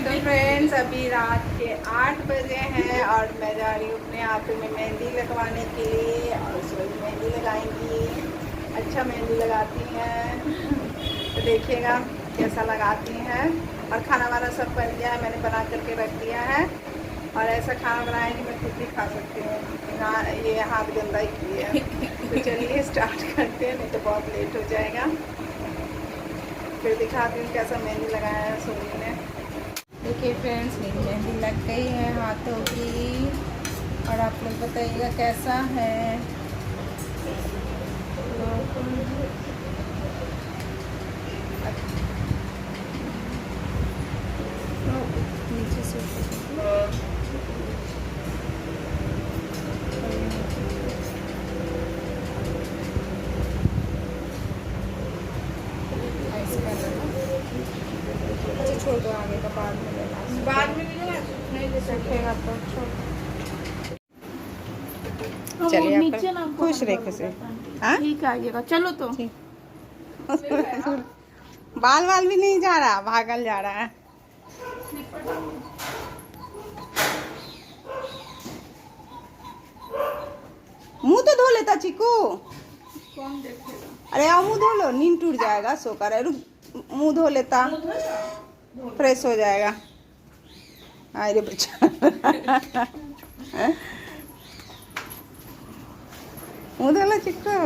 तो फ्रेंड्स अभी रात के 8 बजे हैं और मैं जा रही हूँ अपने हाथों में मेहंदी लगवाने के लिए और सोनी मेहंदी लगाएंगी। अच्छा मेहंदी लगाती हैं तो देखिएगा कैसा लगाती हैं। और खाना वाना सब बन गया है, मैंने बना करके रख दिया है और ऐसा खाना बनाया कि मैं खुद भी खा सकती हूँ ना, ये हाथ गंदा ही किया है। तो चलिए स्टार्ट करते हैं, नहीं तो बहुत लेट हो जाएगा। फिर दिखाती हूँ कैसा मेहंदी लगाया है सोनी ने। देखिए फ्रेंड्स मेरी मेहंदी लग गई है हाथों की और आप लोग बताइएगा कैसा है। नीचे से अच्छा छोड़ दो, आगे का बाद में लेना, बाद में नहीं ले सकेगा तो छोड़। चलिए नीचे ना खुश रहे खुश। हाँ ठीक आइएगा, चलो तो बाल वाल भी नहीं जा रहा, भागल जा रहा है। मुंह तो धो लेता चिकू। कौन देखेगा? अरे आओ मुंह धो लो, नींद टूट जाएगा सोकर। अरे रुक, मुंह धो लेता फ्रेश हो जाएगा। अरे बच्चा मुंह धो लो चिकू।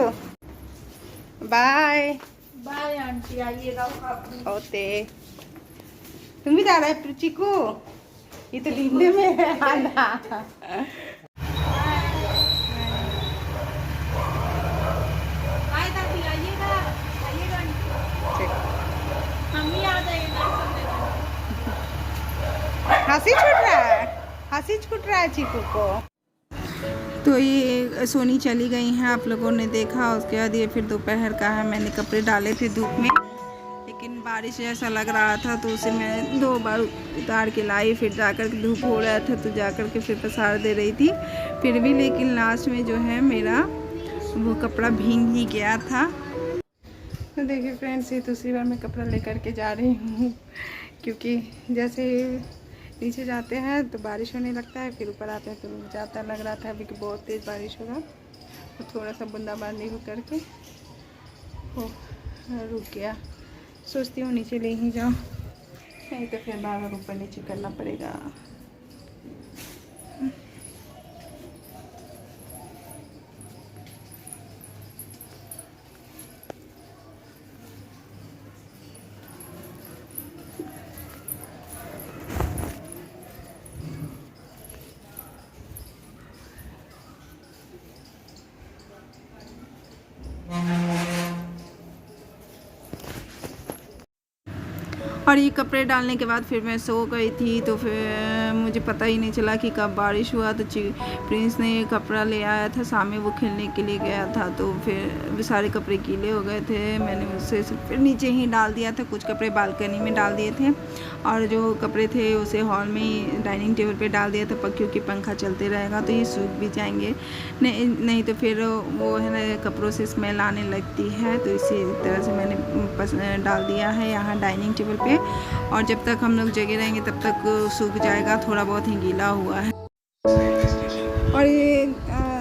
बाय बाय आंटी, आइएगा। होते तुम भी जा रहा है चिकू? ये तो ढींढे में है आना। बाय दादी, आइएगा आइएगा। हम ही आ जाएंगे। हंसी छूट रहा है, हंसी छूट रहा है चिकू को। तो ये सोनी चली गई हैं, आप लोगों ने देखा। उसके बाद ये फिर दोपहर का है, मैंने कपड़े डाले थे धूप में, लेकिन बारिश जैसा लग रहा था तो उसे मैं 2 बार उतार के लाई। फिर जाकर के धूप हो रहा था तो जाकर के फिर पसार दे रही थी फिर भी, लेकिन लास्ट में जो है मेरा वो कपड़ा भीग ही गया था। तो देखिए फ्रेंड्स ये दूसरी बार मैं कपड़ा लेकर के जा रही हूँ, क्योंकि जैसे नीचे जाते हैं तो बारिश होने लगता है, फिर ऊपर आते हैं तो रुक जाता। लग रहा था अभी कि बहुत तेज़ बारिश होगा, तो थोड़ा सा बूंदाबांदी हो करके हो रुक गया। सोचती हूँ नीचे ले ही जाऊँ, नहीं तो फिर बार बार ऊपर नीचे करना पड़ेगा। और ये कपड़े डालने के बाद फिर मैं सो गई थी, तो फिर मुझे पता ही नहीं चला कि कब बारिश हुआ। तो प्रिंस ने ये कपड़ा ले आया था, सामने वो खेलने के लिए गया था, तो फिर सारे कपड़े गीले हो गए थे। मैंने उसे फिर नीचे ही डाल दिया था, कुछ कपड़े बालकनी में डाल दिए थे और जो कपड़े थे उसे हॉल में डाइनिंग टेबल पे डाल दिया था, क्योंकि पंखा चलते रहेगा तो ये सूख भी जाएंगे, नहीं तो फिर वो है ना कपड़ों से स्मेल आने लगती है। तो इसी तरह से मैंने डाल दिया है यहाँ डाइनिंग टेबल पे, और जब तक हम लोग जगे रहेंगे तब तक सूख जाएगा, थोड़ा बहुत ही गीला हुआ है। और ये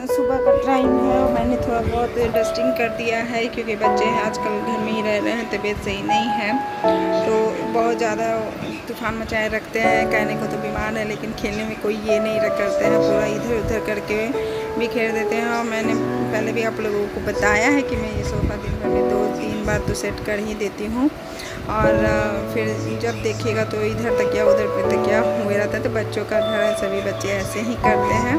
सुबह का टाइम है और मैंने थोड़ा बहुत डस्टिंग कर दिया है, क्योंकि बच्चे हैं आजकल घर में ही रह रहे हैं, तबीयत सही नहीं है, तो बहुत ज़्यादा तूफान मचाए रखते हैं। कहने को तो बीमार है लेकिन खेलने में कोई ये नहीं करते हैं, पूरा इधर उधर करके बिखेर देते हैं। और मैंने पहले भी आप लोगों को बताया है कि मैं ये सोफ़ा दिन भर में 2-3 बार तो सेट कर ही देती हूँ, और फिर जब देखिएगा तो इधर तकिया उधर पे तकिया हुए रहता है। तो बच्चों का घर है, सभी बच्चे ऐसे ही करते हैं।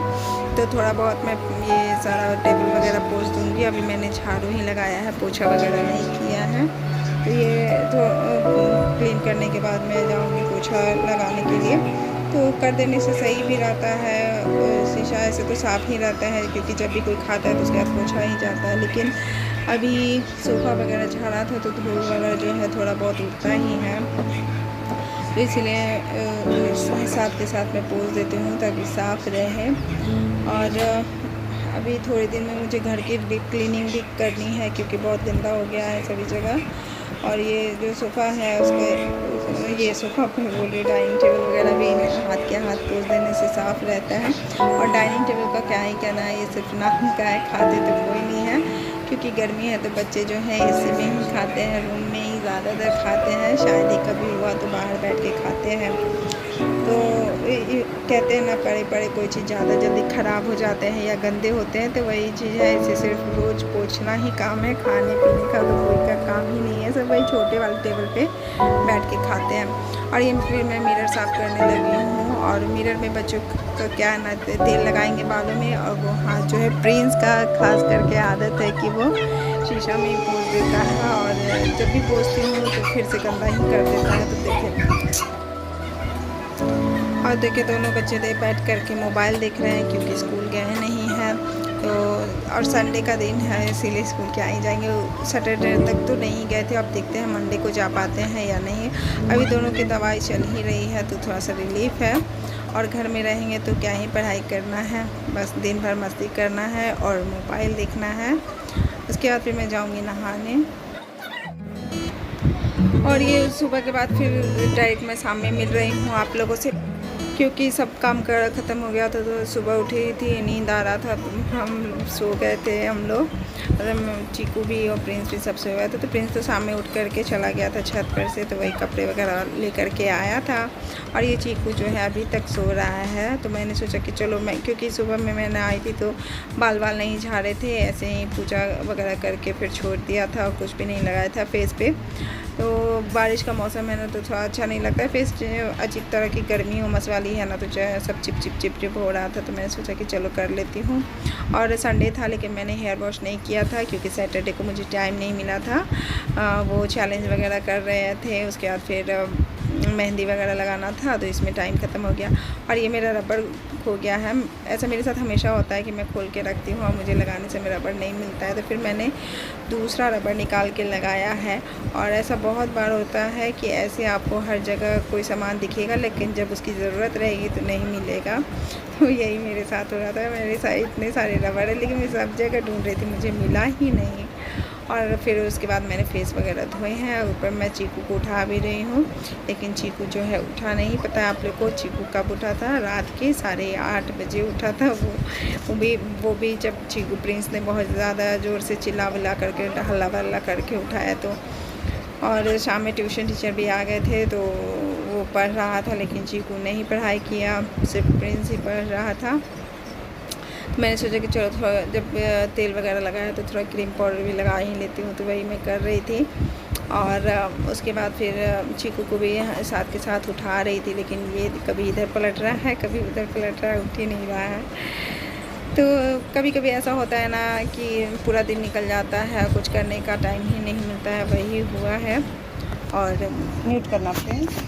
तो थोड़ा बहुत मैं ये सारा टेबल वगैरह पोंछ दूँगी। अभी मैंने झाड़ू ही लगाया है, पोछा वगैरह नहीं किया है। तो ये तो क्लीन करने के बाद मैं जाऊँगी पोछा लगाने के लिए, तो कर देने से सही भी रहता है। शीशा ऐसे तो साफ़ ही रहता है, क्योंकि जब भी कोई खाता है तो उसके बाद पोछा ही जाता है। लेकिन अभी सोफ़ा वगैरह झाड़ा था तो धूल वगैरह जो है थोड़ा बहुत उठता ही है, तो इसलिए साथ के साथ मैं पोंछ देती हूँ ताकि साफ़ रहे। और अभी थोड़े दिन में मुझे घर की डीप क्लीनिंग भी करनी है, क्योंकि बहुत गंदा हो गया है सभी जगह। और ये जो सोफ़ा है उसका, ये सोफ़ा पे बोल रही, डाइनिंग टेबल वगैरह भी हाथ के हाथ पोंछ देने से साफ़ रहता है। और डाइनिंग टेबल का क्या ही कहना है, ये सिर्फ नाम का है, खाते तो कोई नहीं है, क्योंकि गर्मी है तो बच्चे जो हैं इसी में ही खाते हैं, रूम में ही ज़्यादातर खाते हैं। शायद ही कभी हुआ तो बाहर बैठ के खाते हैं। तो ये कहते हैं ना, पड़े पड़े कोई चीज़ ज़्यादा जल्दी ख़राब हो जाते हैं या गंदे होते हैं, तो वही चीज़ है। इसे सिर्फ रोज़ पोंछना ही काम है, खाने पीने का तो कोई का काम ही नहीं है। सब वही छोटे वाले टेबल पे बैठ के खाते हैं। और ये फिर मैं मिरर साफ़ करने लगी हूँ। और मिरर में बच्चों का क्या ना, तेल लगाएंगे बालों में, और वो हाथ जो है, प्रिंस का खास करके आदत है कि वो शीशा में ही पोंछ देता है, और जब भी पोंछती हूँ तो फिर से गंदा ही कर देता है। तो देखें, और देखिए दोनों बच्चे बैठ करके मोबाइल देख रहे हैं, क्योंकि स्कूल गए नहीं हैं। तो और संडे का दिन है, इसीलिए स्कूल क्या ही जाएंगे। सैटरडे तक तो नहीं गए थे, अब देखते हैं मंडे को जा पाते हैं या नहीं। अभी दोनों की दवाई चल ही रही है, तो थोड़ा सा रिलीफ है। और घर में रहेंगे तो क्या ही पढ़ाई करना है, बस दिन भर मस्ती करना है और मोबाइल देखना है। उसके बाद फिर मैं जाऊँगी नहाने। और ये सुबह के बाद फिर डायरेक्ट मैं शाम में मिल रही हूँ आप लोगों से, क्योंकि सब काम कर ख़त्म हो गया था। तो सुबह उठी थी, नींद आ रहा था, तो हम सो गए थे हम लोग, मतलब चीकू भी और प्रिंस भी सब सो गए थे। तो प्रिंस तो शाम में उठ करके चला गया था छत पर से, तो वही कपड़े वगैरह ले करके आया था। और ये चीकू जो है अभी तक सो रहा है। तो मैंने सोचा कि चलो मैं, क्योंकि सुबह में मैंने आई थी तो बाल नहीं झाड़े थे, ऐसे ही पूजा वगैरह करके फिर छोड़ दिया था, और कुछ भी नहीं लगाया था फेस पे। तो बारिश का मौसम है ना, तो थोड़ा अच्छा नहीं लगता है। फेस अजीब तरह की गर्मी उमस वाली है ना, तो सब चिप चिप चिप चिप हो रहा था। तो मैंने सोचा कि चलो कर लेती हूँ। और संडे था लेकिन मैंने हेयर वॉश नहीं किया था, क्योंकि सैटरडे को मुझे टाइम नहीं मिला था। वो चैलेंज वगैरह कर रहे थे, उसके बाद फिर मेहंदी वगैरह लगाना था, तो इसमें टाइम ख़त्म हो गया। और ये मेरा रबड़ खो गया है। ऐसा मेरे साथ हमेशा होता है कि मैं खोल के रखती हूँ और मुझे लगाने से मेरा रबड़ नहीं मिलता है, तो फिर मैंने दूसरा रबड़ निकाल के लगाया है। और ऐसा बहुत बार होता है कि ऐसे आपको हर जगह कोई सामान दिखेगा, लेकिन जब उसकी ज़रूरत रहेगी तो नहीं मिलेगा। तो यही मेरे साथ हो रहा था, मेरे साथ इतने सारे रबड़ है, लेकिन मैं सब जगह ढूंढ रही थी, मुझे मिला ही नहीं। और फिर उसके बाद मैंने फेस वगैरह धोए हैं। ऊपर मैं चीकू को उठा भी रही हूँ, लेकिन चीकू जो है उठा नहीं। पता है आप लोग को चीकू कब उठा था? रात के 8:30 बजे उठा था वो भी जब चीकू प्रिंस ने बहुत ज़्यादा ज़ोर से चिल्ला विल्ला करके हल्ला वल्ला करके उठाया। तो और शाम में ट्यूशन टीचर भी आ गए थे, तो वो पढ़ रहा था, लेकिन चीकू ने ही पढ़ाई किया, सिर्फ प्रिंस ही पढ़ रहा था। मैंने सोचा कि चलो थोड़ा, जब तेल वगैरह लगाया तो थोड़ा क्रीम पाउडर भी लगा ही लेती हूँ, तो वही मैं कर रही थी। और उसके बाद फिर चीकू को भी साथ के साथ उठा रही थी, लेकिन ये कभी इधर पलट रहा है, कभी उधर पलट रहा है, उठ ही नहीं रहा है। तो कभी कभी ऐसा होता है ना कि पूरा दिन निकल जाता है, कुछ करने का टाइम ही नहीं मिलता है, वही हुआ है। और म्यूट करना friends.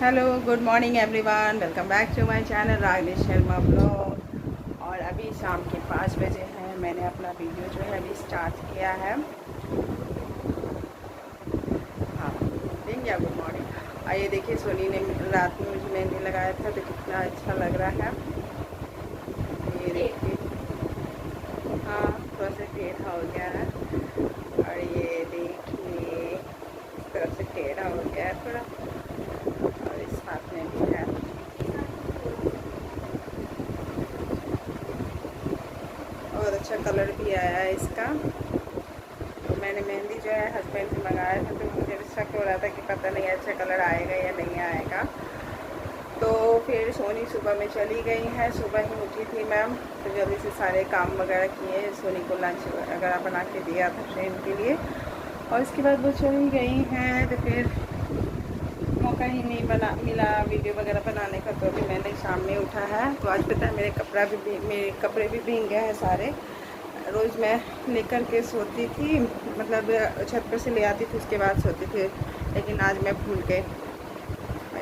Hello, good morning everyone, welcome back to my channel Ragini Sharma blog. और अभी शाम के 5 बजे हैं। मैंने अपना वीडियो जो है अभी स्टार्ट किया है। हाँ, दिन या गुड मॉर्निंग। और ये देखिए सोनी ने रात में मुझे मेहंदी लगाया था, तो कितना अच्छा लग रहा है। ये देखिए, हाँ थोड़ा सा टेढ़ा हो गया है। और ये देखिए इस तरफ से टेढ़ा हो गया है थोड़ा, और इस हाथ में भी है। और अच्छा कलर भी आया है इसका। तो मैंने मेहंदी जो है हस्बैंड से मंगाया था, तो मुझे शक हो रहा था कि पता नहीं अच्छा कलर आएगा या नहीं आएगा। तो फिर सोनी सुबह में चली गई है, सुबह ही उठी थी मैम, तो जल्दी से सारे काम वगैरह किए। सोनी को लंच वगैरह बना के दिया था ट्रेन के लिए, और उसके बाद वो चली गई हैं। तो फिर मौका ही नहीं मिला वीडियो वगैरह बनाने का। तो अभी मैंने शाम में उठा है, तो आज पता है मेरे कपड़े भी भीग गए हैं सारे। रोज़ मैं लेकर के सोती थी, मतलब छत पर से ले आती थी, उसके बाद सोती थी, लेकिन आज मैं भूल गई।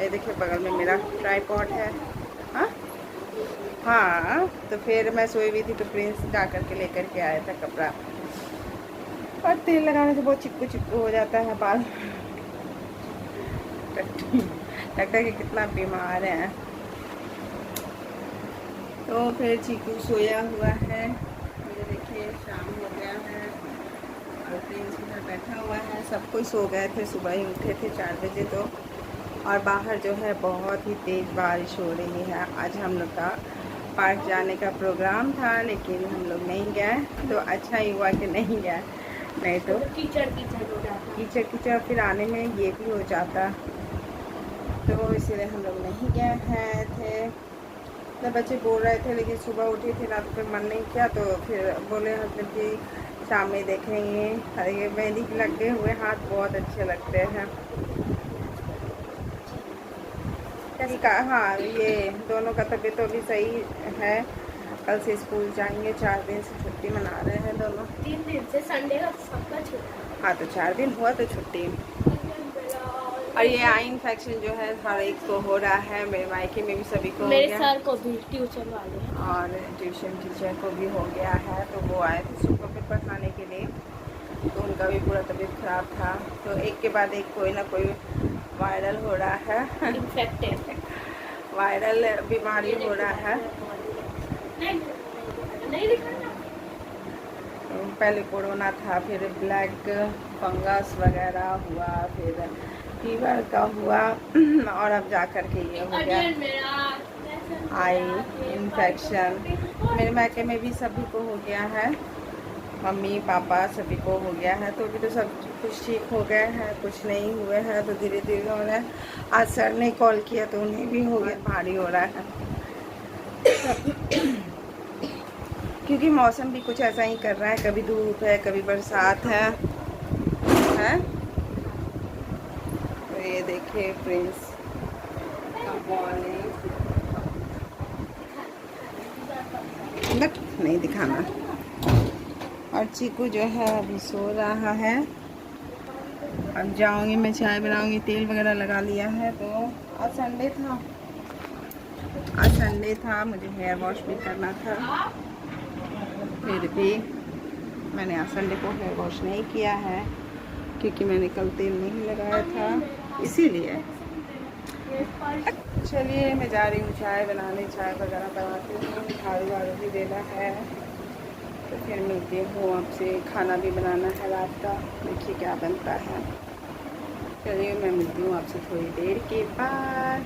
ये देखिए बगल में मेरा ट्राइपॉड है। हाँ, तो फिर मैं सोई हुई थी, तो प्रिंस जा कर के लेकर के आया था कपड़ा। और तेल लगाने से बहुत चिपकू हो जाता है बाल। लगता है कि कितना बीमार है। तो फिर चीकू सोया हुआ है। ये देखिए शाम हो गया है, और प्रिंस उधर बैठा हुआ है। सब कोई सो गए थे, सुबह ही उठे थे 4 बजे तो। और बाहर जो है बहुत ही तेज़ बारिश हो रही है। आज हम लोग का पार्क जाने का प्रोग्राम था, लेकिन हम लोग नहीं गए, तो अच्छा ही हुआ कि नहीं गए, नहीं तो कीचड़ हो जाता। कीचड़ फिर आने में ये भी हो जाता, तो इसीलिए हम लोग नहीं गए हैं थे। तो बच्चे बोल रहे थे, लेकिन सुबह उठी थी रात को मन नहीं किया, तो फिर बोले हस्बैंड कि शाम में देखेंगे। अरे मेहंदी लगे हुए हाथ बहुत अच्छे लगते हैं। हाँ, ये दोनों का तबीयत तो अभी सही है। कल से स्कूल जाएंगे, 4 दिन से छुट्टी मना रहे हैं दोनों। 3 दिन से संडे का सबका छुट्टी। हाँ, तो 4 दिन हुआ तो छुट्टी। और ये आई इन्फेक्शन जो है हर एक को हो रहा है, मेरे मायके में भी सभी को हो मेरे गया। सर को भी ट्यूशन वाले हैं। और ट्यूशन टीचर को भी हो गया है, तो वो आए थे सुबह पेपर पढ़ाने के लिए, तो उनका भी पूरा तबीयत खराब था। तो एक के बाद एक कोई ना कोई वायरल हो रहा है, इन्फेक्टेड वायरल बीमारी हो रहा है। नहीं दिखाना। पहले कोरोना था, फिर ब्लैक फंगस वगैरह हुआ, फिर फीवर का हुआ, और अब जा कर के ये हो गया आई इन्फेक्शन। मेरे मायके में भी सभी को हो गया है, मम्मी पापा सभी को हो गया है। तो अभी तो सब कुछ ठीक हो गए हैं, कुछ नहीं हुए हैं, तो धीरे धीरे हो रहा है। आज सर ने कॉल किया तो उन्हें भी हो गया, भारी हो रहा है। क्योंकि मौसम भी कुछ ऐसा ही कर रहा है, कभी धूप है कभी बरसात है। तो ये देखिए प्रिंस, नहीं दिखाना। और चीकू जो है अभी सो रहा है। अब जाऊंगी मैं चाय बनाऊंगी, तेल वगैरह लगा लिया है। तो आज संडे था, मुझे हेयर वॉश भी करना था, फिर भी मैंने आज संडे को हेयर वॉश नहीं किया है, क्योंकि मैंने कल तेल नहीं लगाया था, इसीलिए। चलिए मैं जा रही हूँ चाय बनाने, चाय वगैरह बनाती हूँ, झाड़ू वाड़ू भी देना है, तो फिर मिलती हूँ आपसे। खाना भी बनाना है रात का, देखिए क्या बनता है। चलिए मैं मिलती हूँ आपसे थोड़ी देर के बाद।